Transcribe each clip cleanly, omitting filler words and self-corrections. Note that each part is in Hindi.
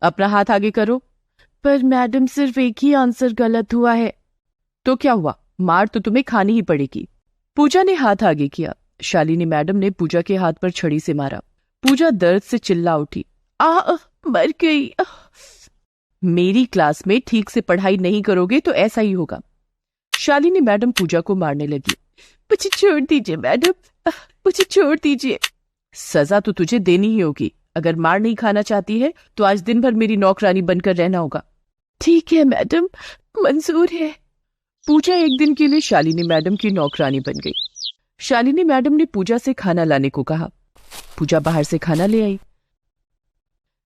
अपना हाथ आगे करो। पर मैडम सिर्फ एक ही आंसर गलत हुआ है। तो क्या हुआ, मार तो तुम्हें खानी ही पड़ेगी। पूजा ने हाथ आगे किया। शालिनी मैडम ने पूजा के हाथ पर छड़ी से मारा। पूजा दर्द से चिल्ला उठी, मर गई। मेरी क्लास में ठीक से पढ़ाई नहीं करोगे तो ऐसा ही होगा। शालिनी मैडम पूजा को मारने लगी। मुझे छोड़ दीजिए मैडम, मुझे छोड़ दीजिए। सजा तो तुझे देनी ही होगी। अगर मार नहीं खाना चाहती है तो आज दिन भर मेरी नौकरानी बनकर रहना होगा। ठीक है मैडम, मंजूर है। पूजा एक दिन के लिए शालिनी मैडम की नौकरानी बन गई। शालिनी मैडम ने पूजा से खाना लाने को कहा। पूजा बाहर से खाना ले आई।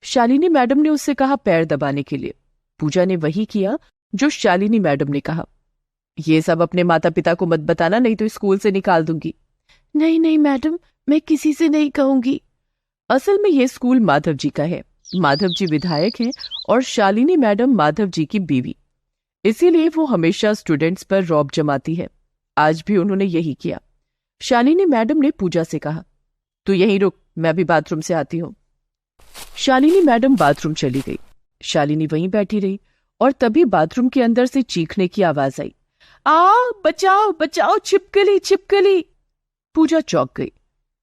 शालिनी मैडम ने उससे कहा पैर दबाने के लिए। पूजा ने वही किया जो शालिनी मैडम ने कहा। ये सब अपने माता पिता को मत बताना, नहीं तो स्कूल से निकाल दूंगी। नहीं नहीं मैडम, मैं किसी से नहीं कहूंगी। असल में ये स्कूल माधव जी का है। माधव जी विधायक हैं और शालिनी मैडम माधव जी की बीवी। इसीलिए वो हमेशा स्टूडेंट्स पर रौब जमाती है। आज भी उन्होंने यही किया। शालिनी मैडम ने पूजा से कहा, तू यहीं रुक, मैं भी बाथरूम से आती हूँ। शालिनी मैडम बाथरूम चली गई। शालिनी वहीं बैठी रही और तभी बाथरूम के अंदर से चीखने की आवाज आई, बचाओ बचाओ, छिपकली छिपकली। पूजा चौंक गई।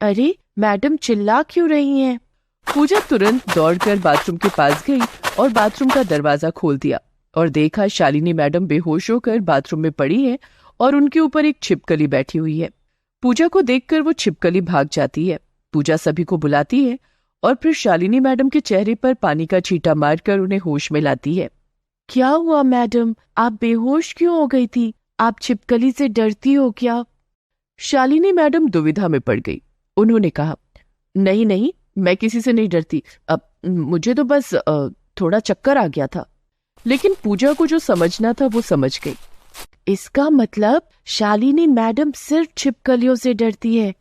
अरे मैडम चिल्ला क्यों रही हैं? पूजा तुरंत दौड़कर बाथरूम के पास गई और बाथरूम का दरवाजा खोल दिया और देखा शालिनी मैडम बेहोश होकर बाथरूम में पड़ी है और उनके ऊपर एक छिपकली बैठी हुई है। पूजा को देखकर वो छिपकली भाग जाती है। पूजा सभी को बुलाती है और फिर शालिनी मैडम के चेहरे पर पानी का छींटा मारकर उन्हें होश में लाती है। क्या हुआ मैडम, आप बेहोश क्यों हो गई थी? आप छिपकली से डरती हो क्या? शालिनी मैडम दुविधा में पड़ गई। उन्होंने कहा, नहीं नहीं, मैं किसी से नहीं डरती। अब मुझे तो बस थोड़ा चक्कर आ गया था। लेकिन पूजा को जो समझना था वो समझ गई। इसका मतलब शालिनी मैडम सिर्फ छिपकलियों से डरती है।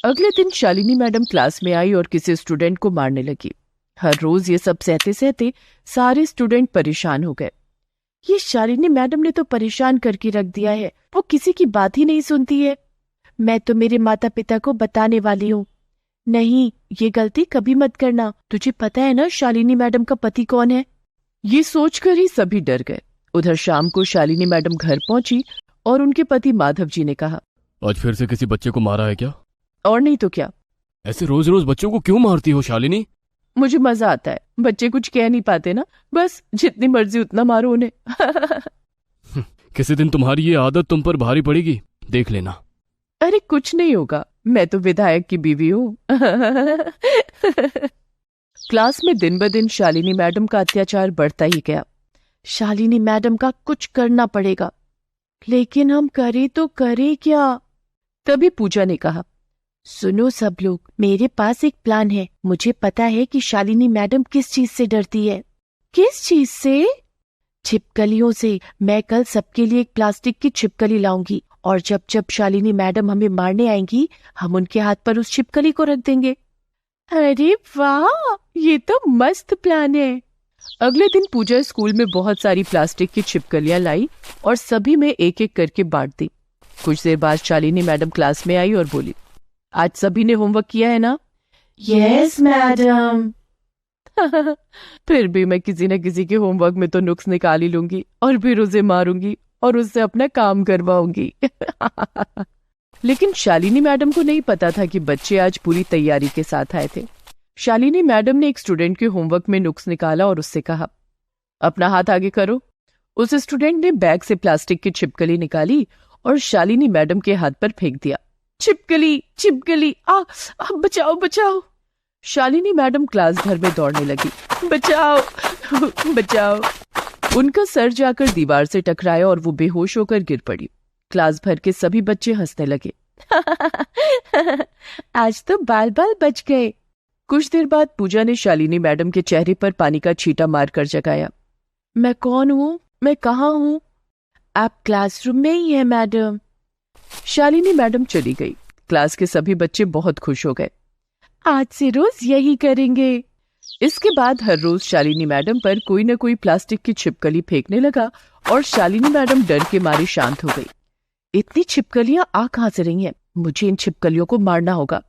अगले दिन शालिनी मैडम क्लास में आई और किसी स्टूडेंट को मारने लगी। हर रोज ये सब सहते सहते सारे स्टूडेंट परेशान हो गए। ये शालिनी मैडम ने तो परेशान करके रख दिया है, वो किसी की बात ही नहीं सुनती है। मैं तो मेरे माता पिता को बताने वाली हूँ। नहीं, ये गलती कभी मत करना। तुझे पता है ना शालिनी मैडम का पति कौन है? ये सोचकर ही सभी डर गए। उधर शाम को शालिनी मैडम घर पहुंची और उनके पति माधव जी ने कहा, आज फिर से किसी बच्चे को मारा है क्या? और नहीं तो क्या। ऐसे रोज रोज बच्चों को क्यों मारती हो शालिनी? मुझे मजा आता है। बच्चे कुछ कह नहीं पाते ना, बस जितनी मर्जी उतना मारो उन्हें। किसी दिन तुम्हारी ये आदत तुम पर भारी पड़ेगी, देख लेना। अरे कुछ नहीं होगा, मैं तो विधायक की बीवी हूँ। क्लास में दिन ब दिन शालिनी मैडम का अत्याचार बढ़ता ही गया। शालिनी मैडम का कुछ करना पड़ेगा, लेकिन हम करें तो करें क्या? तभी पूजा ने कहा, सुनो सब लोग, मेरे पास एक प्लान है। मुझे पता है कि शालिनी मैडम किस चीज से डरती है। किस चीज से? छिपकलियों से। मैं कल सबके लिए एक प्लास्टिक की छिपकली लाऊंगी और जब जब शालिनी मैडम हमें मारने आएंगी, हम उनके हाथ पर उस छिपकली को रख देंगे। अरे वाह, ये तो मस्त प्लान है। अगले दिन पूजा स्कूल में बहुत सारी प्लास्टिक की छिपकलियां लाई और सभी में एक एक करके बांट दी। कुछ देर बाद शालिनी मैडम क्लास में आई और बोली, आज सभी ने होमवर्क किया है ना? Yes madam. फिर भी मैं किसी न किसी के होमवर्क में तो नुक्स निकाल ही लूंगी और फिर उसे मारूंगी और उससे अपना काम करवाऊंगी। लेकिन शालिनी मैडम को नहीं पता था कि बच्चे आज पूरी तैयारी के साथ आए थे। शालिनी मैडम ने एक स्टूडेंट के होमवर्क में नुक्स निकाला और उससे कहा, अपना हाथ आगे करो। उस स्टूडेंट ने बैग से प्लास्टिक की छिपकली निकाली और शालिनी मैडम के हाथ पर फेंक दिया। छिपकली छिपकली, बचाओ बचाओ। शालिनी मैडम क्लास भर में दौड़ने लगी, बचाओ बचाओ। उनका सर जाकर दीवार से टकराया और वो बेहोश होकर गिर पड़ी। क्लास भर के सभी बच्चे हंसने लगे। आज तो बाल बाल बच गए। कुछ देर बाद पूजा ने शालिनी मैडम के चेहरे पर पानी का छींटा मारकर जगाया। मैं कौन हूँ? मैं कहाँ हूँ? आप क्लासरूम में ही है मैडम। शालिनी मैडम चली गई। क्लास के सभी बच्चे बहुत खुश हो गए। आज से रोज यही करेंगे। इसके बाद हर रोज शालिनी मैडम पर कोई न कोई प्लास्टिक की छिपकली फेंकने लगा और शालिनी मैडम डर के मारे शांत हो गई। इतनी छिपकलियां आ कहां से रही हैं? मुझे इन छिपकलियों को मारना होगा।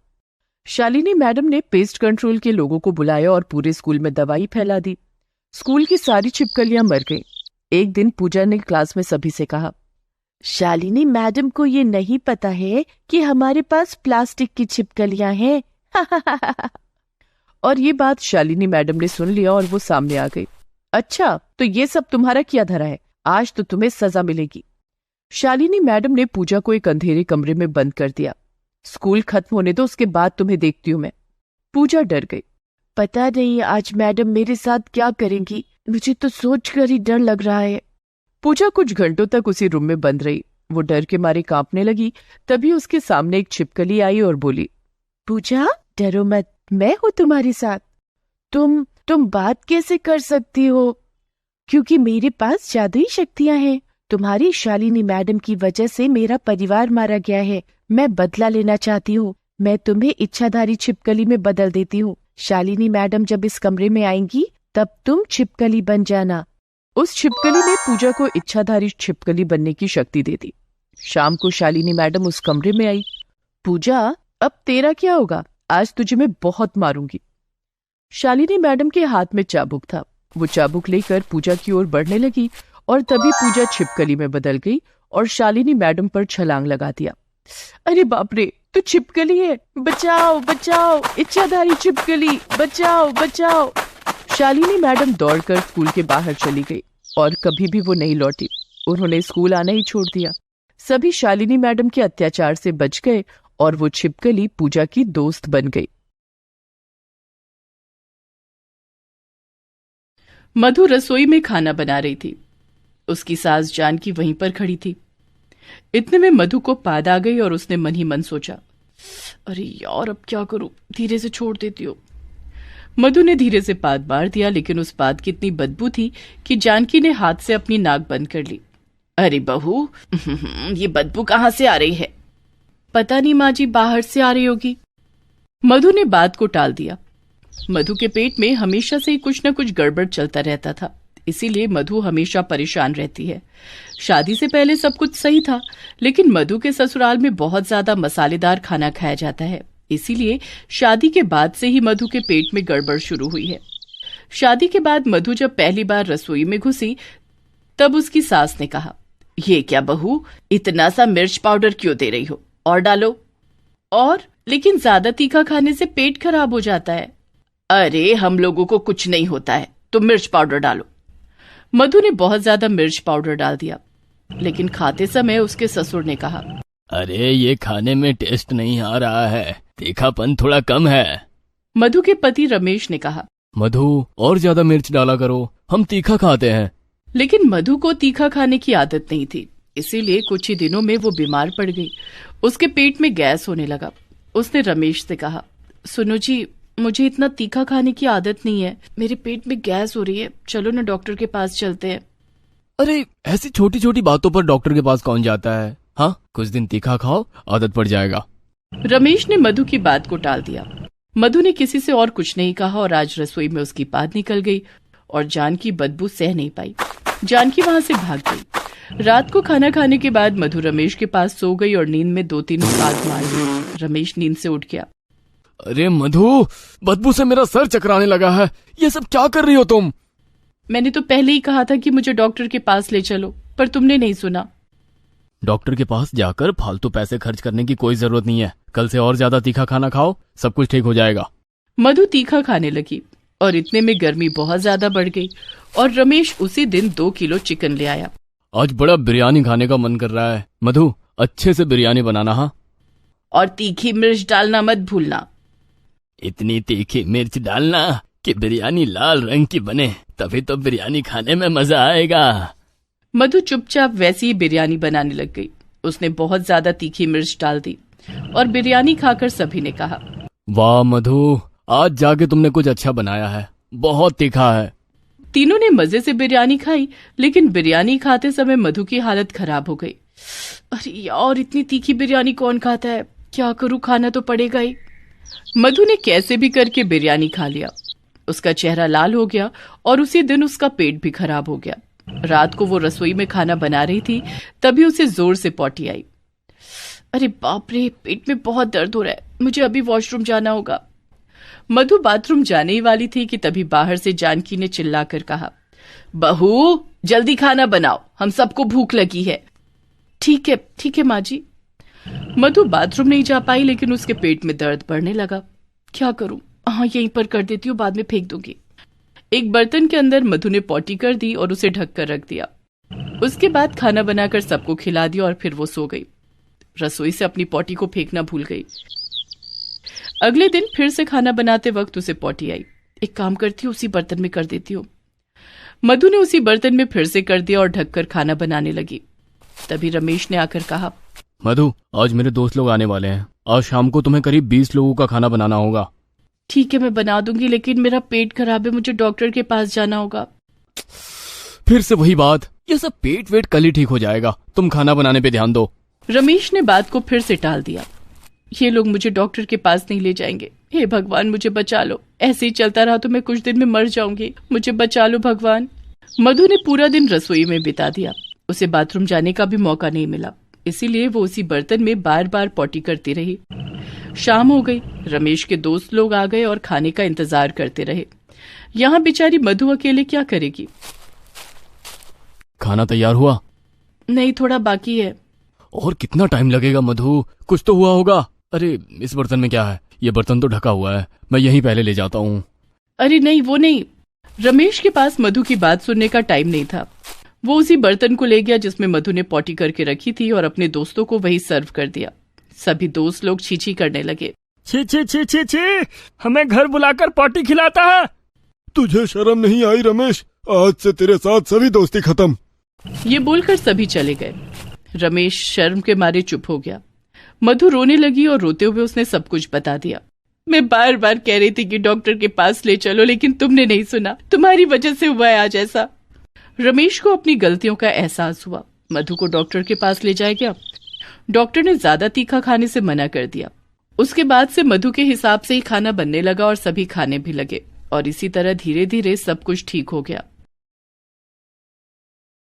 शालिनी मैडम ने पेस्ट कंट्रोल के लोगों को बुलाया और पूरे स्कूल में दवाई फैला दी। स्कूल की सारी छिपकलियां मर गई। एक दिन पूजा ने क्लास में सभी से कहा, शालिनी मैडम को ये नहीं पता है कि हमारे पास प्लास्टिक की छिपकलियां हैं। और ये बात शालिनी मैडम ने सुन लिया और वो सामने आ गई। अच्छा, तो ये सब तुम्हारा क्या धरा है? आज तो तुम्हें सजा मिलेगी। शालिनी मैडम ने पूजा को एक अंधेरे कमरे में बंद कर दिया। स्कूल खत्म होने दो, उसके बाद तुम्हें देखती हूं मैं। पूजा डर गई। पता नहीं आज मैडम मेरे साथ क्या करेंगी, मुझे तो सोचकर ही डर लग रहा है। पूजा कुछ घंटों तक उसी रूम में बंद रही। वो डर के मारे कांपने लगी। तभी उसके सामने एक छिपकली आई और बोली, पूजा डरो मत, मैं हूं तुम्हारे साथ। तुम बात कैसे कर सकती हो? क्योंकि मेरे पास जादुई शक्तियां हैं। तुम्हारी शालिनी मैडम की वजह से मेरा परिवार मारा गया है। मैं बदला लेना चाहती हूँ। मैं तुम्हें इच्छाधारी छिपकली में बदल देती हूँ। शालिनी मैडम जब इस कमरे में आएंगी तब तुम छिपकली बन जाना। उस छिपकली ने पूजा को इच्छाधारी छिपकली बनने की शक्ति दे दी। शाम को शालिनी मैडम उस कमरे में आई। पूजा, अब तेरा क्या होगा? आज तुझे मैं बहुत मारूंगी। शालिनी मैडम के हाथ में चाबुक था। वो चाबुक लेकर पूजा की ओर बढ़ने लगी और तभी पूजा छिपकली में बदल गई और शालिनी मैडम पर छलांग लगा दिया। अरे बाप रे, तू छिपकली है! बचाओ बचाओ, इच्छाधारी छिपकली, बचाओ बचाओ। शालिनी मैडम दौड़कर स्कूल के बाहर चली गई और कभी भी वो नहीं लौटी। उन्होंने स्कूल आना ही छोड़ दिया। सभी शालिनी मैडम के अत्याचार से बच गए और वो छिपकली पूजा की दोस्त बन गई। मधु रसोई में खाना बना रही थी। उसकी सास जानकी वहीं पर खड़ी थी। इतने में मधु को पाद आ गई और उसने मन ही मन सोचा, अरे यार अब क्या करूं, धीरे से छोड़ देती हूँ। मधु ने धीरे से पाद मार दिया, लेकिन उस पाद की इतनी बदबू थी कि जानकी ने हाथ से अपनी नाक बंद कर ली। अरे बहू, ये बदबू कहाँ से आ रही है? पता नहीं माँ जी, बाहर से आ रही होगी। मधु ने बात को टाल दिया। मधु के पेट में हमेशा से ही कुछ न कुछ गड़बड़ चलता रहता था, इसीलिए मधु हमेशा परेशान रहती है। शादी से पहले सब कुछ सही था, लेकिन मधु के ससुराल में बहुत ज्यादा मसालेदार खाना खाया जाता है, इसीलिए शादी के बाद से ही मधु के पेट में गड़बड़ शुरू हुई है। शादी के बाद मधु जब पहली बार रसोई में घुसी तब उसकी सास ने कहा, ये क्या बहू, इतना सा मिर्च पाउडर क्यों दे रही हो? और डालो। और लेकिन ज्यादा तीखा खाने से पेट खराब हो जाता है। अरे हम लोगों को कुछ नहीं होता है, तुम मिर्च पाउडर डालो। मधु ने बहुत ज्यादा मिर्च पाउडर डाल दिया, लेकिन खाते समय उसके ससुर ने कहा, अरे ये खाने में टेस्ट नहीं आ रहा है, तीखापन थोड़ा कम है। मधु के पति रमेश ने कहा, मधु और ज्यादा मिर्च डाला करो, हम तीखा खाते हैं। लेकिन मधु को तीखा खाने की आदत नहीं थी, इसीलिए कुछ ही दिनों में वो बीमार पड़ गई। उसके पेट में गैस होने लगा। उसने रमेश से कहा, सुनो जी, मुझे इतना तीखा खाने की आदत नहीं है, मेरे पेट में गैस हो रही है, चलो ना डॉक्टर के पास चलते हैं। अरे ऐसी छोटी छोटी बातों पर डॉक्टर के पास कौन जाता है? हाँ, कुछ दिन तीखा खाओ, आदत पड़ जाएगा। रमेश ने मधु की बात को टाल दिया। मधु ने किसी से और कुछ नहीं कहा और आज रसोई में उसकी पाद निकल गई और जानकी बदबू सह नहीं पाई। जानकी वहां से भाग गई। रात को खाना खाने के बाद मधु रमेश के पास सो गई और नींद में 2-3 पाद मार दी। रमेश नींद से उठ गया। अरे मधु, बदबू से मेरा सर चकराने लगा है, ये सब क्या कर रही हो तुम? मैंने तो पहले ही कहा था कि मुझे डॉक्टर के पास ले चलो, पर तुमने नहीं सुना। डॉक्टर के पास जाकर फालतू पैसे खर्च करने की कोई जरूरत नहीं है। कल से और ज्यादा तीखा खाना खाओ, सब कुछ ठीक हो जाएगा। मधु तीखा खाने लगी और इतने में गर्मी बहुत ज्यादा बढ़ गई और रमेश उसी दिन 2 किलो चिकन ले आया। आज बड़ा बिरयानी खाने का मन कर रहा है। मधु, अच्छे से बिरयानी बनाना। हाँ, और तीखी मिर्च डालना मत भूलना। इतनी तीखी मिर्च डालना कि बिरयानी लाल रंग की बने, तभी तो बिरयानी खाने में मजा आएगा। मधु चुपचाप वैसी ही बिरयानी बनाने लग गई। उसने बहुत ज्यादा तीखी मिर्च डाल दी और बिरयानी खाकर सभी ने कहा, वाह मधु, आज जाके तुमने कुछ अच्छा बनाया है, बहुत तीखा है। तीनों ने मजे से बिरयानी खाई, लेकिन बिरयानी खाते समय मधु की हालत खराब हो गई। अरे यार, इतनी तीखी बिरयानी कौन खाता है, क्या करूं, खाना तो पड़ेगा ही। मधु ने कैसे भी करके बिरयानी खा लिया। उसका चेहरा लाल हो गया और उसी दिन उसका पेट भी खराब हो गया। रात को वो रसोई में खाना बना रही थी, तभी उसे जोर से पॉटी आई। अरे बाप रे, पेट में बहुत दर्द हो रहा है, मुझे अभी वॉशरूम जाना होगा। मधु बाथरूम जाने ही वाली थी कि तभी बाहर से जानकी ने चिल्लाकर कहा, बहू जल्दी खाना बनाओ, हम सबको भूख लगी है। ठीक है माँ जी। मधु बाथरूम नहीं जा पाई, लेकिन उसके पेट में दर्द बढ़ने लगा। क्या करूं? हाँ, यहीं पर कर देती हूँ, बाद में फेंक दूंगी। एक बर्तन के अंदर मधु ने पॉटी कर दी और उसे ढक कर रख दिया। उसके बाद खाना बनाकर सबको खिला दिया और फिर वो सो गई। रसोई से अपनी पॉटी को फेंकना भूल गई। अगले दिन फिर से खाना बनाते वक्त उसे पॉटी आई। एक काम करती हूँ, उसी बर्तन में कर देती हूँ। मधु ने उसी बर्तन में फिर से कर दिया और ढककर खाना बनाने लगी। तभी रमेश ने आकर कहा, मधु आज मेरे दोस्त लोग आने वाले हैं, आज शाम को तुम्हें करीब 20 लोगों का खाना बनाना होगा। ठीक है, मैं बना दूंगी, लेकिन मेरा पेट खराब है, मुझे डॉक्टर के पास जाना होगा। फिर से वही बात, ये सब पेट वेट कल ही ठीक हो जाएगा, तुम खाना बनाने पे ध्यान दो। रमेश ने बात को फिर से टाल दिया। ये लोग मुझे डॉक्टर के पास नहीं ले जाएंगे। हे भगवान, मुझे बचा लो, ऐसे ही चलता रहा तो मैं कुछ दिन में मर जाऊंगी, मुझे बचा लो भगवान। मधु ने पूरा दिन रसोई में बिता दिया। उसे बाथरूम जाने का भी मौका नहीं मिला, इसीलिए वो उसी बर्तन में बार बार पॉटी करती रही। शाम हो गई। रमेश के दोस्त लोग आ गए और खाने का इंतजार करते रहे। यहाँ बेचारी मधु अकेले क्या करेगी? खाना तैयार हुआ? नहीं, थोड़ा बाकी है। और कितना टाइम लगेगा मधु? कुछ तो हुआ होगा। अरे इस बर्तन में क्या है? ये बर्तन तो ढका हुआ है, मैं यहीं पहले ले जाता हूँ। अरे नहीं, वो नहीं। रमेश के पास मधु की बात सुनने का टाइम नहीं था। वो उसी बर्तन को ले गया जिसमें मधु ने पॉटी करके रखी थी और अपने दोस्तों को वही सर्व कर दिया। सभी दोस्त लोग छीछी करने लगे। छी छी छी छी छी, हमें घर बुलाकर पॉटी खिलाता है। तुझे शर्म नहीं आई रमेश? आज से तेरे साथ सभी दोस्ती खत्म। ये बोलकर सभी चले गए। रमेश शर्म के मारे चुप हो गया। मधु रोने लगी और रोते हुए उसने सब कुछ बता दिया। मैं बार बार कह रही थी कि डॉक्टर के पास ले चलो, लेकिन तुमने नहीं सुना, तुम्हारी वजह से हुआ है आज ऐसा। रमेश को अपनी गलतियों का एहसास हुआ। मधु को डॉक्टर के पास ले जाया गया। डॉक्टर ने ज्यादा तीखा खाने से मना कर दिया। उसके बाद से मधु के हिसाब से ही खाना बनने लगा और सभी खाने भी लगे, और इसी तरह धीरे धीरे सब कुछ ठीक हो गया।